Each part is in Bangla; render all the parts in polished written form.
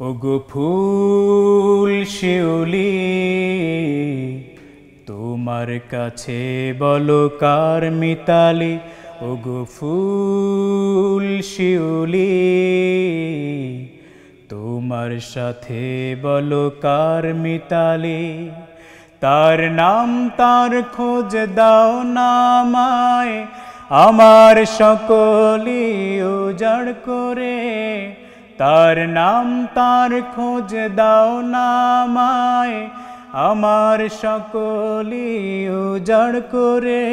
ওগো ফুল শিউলি তোমার কাছে বলো কার মিতালি। ওগো ফুল শিউলি তোমার সাথে বলো কার মিতালি। তার নাম তার খোঁজ দাও না আমায়, আমার সকলি উজাড় করে। তার নাম তার খোঁজ দাও না আমায়, আমার সকলি উজাড় করে।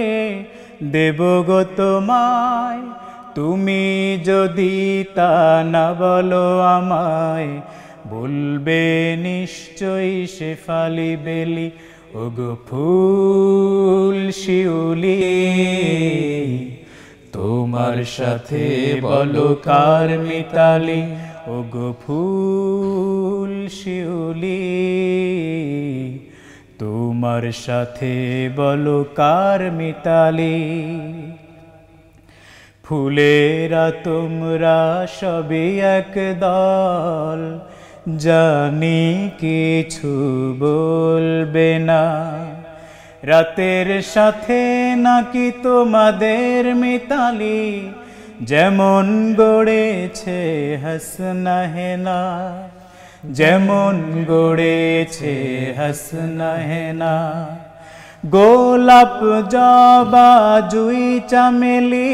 দেব গো তোমায় তুমি যদি তা না বলো আমায়, বলবে নিশ্চয়ই শেফালি বেলি। ওগো ফুল শিউলি তোমার সাথে বলো কার মিতালি। ওগো ফুল শিউলি তোমার সাথে বলো কার মিতালি। ফুলেরা তোমরা সবই এক দল, জানি কিছু বলবে না। রাতের সাথে নাকি তোমাদের মিতালি, যেমন গড়েছে হাসনা হেনা, যেমন গড়েছে হাসনা হেনা। গোলাপ জবা জুই চামেলি,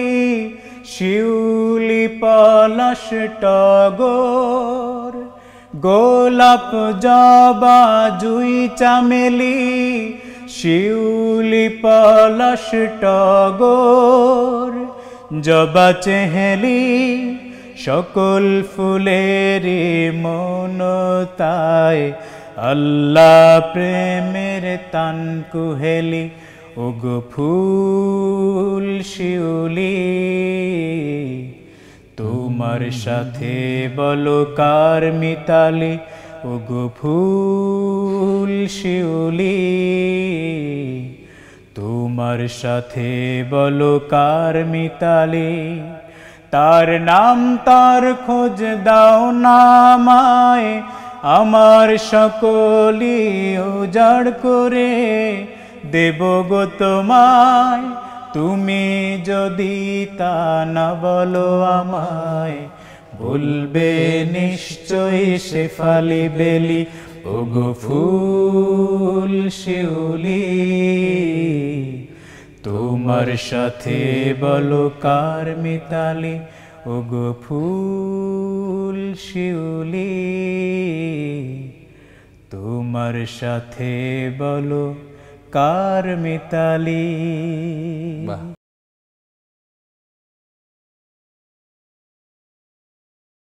শিউলি পলাশ টগর। গোলাপ জবা জুই চামেলি, শিউলি পলাশ টগর। জবা চেহেলি সকল ফুলেরই মন তাই, আল্লাহ প্রেমের তান কুহেলি। ওগো ফুল শিউলি তোমার সাথে বলো কার মিতালি। ওগো ফুল শিউলি তোমার সাথে বলো কার মিতালি। তার নাম তার খোঁজ দাও না আমায়, আমার সকলি উজাড় করে। দেব গো তোমায় তুমি যদি তা না বলো আমায়, বলবে নিশ্চয়ই শেফালি বেলি। ওগো ফুল শিউলি তোমার সাথে বলো কার মিতালি। ওগো ফুল শিউলি তোমার সাথে বলো কার মিতালি।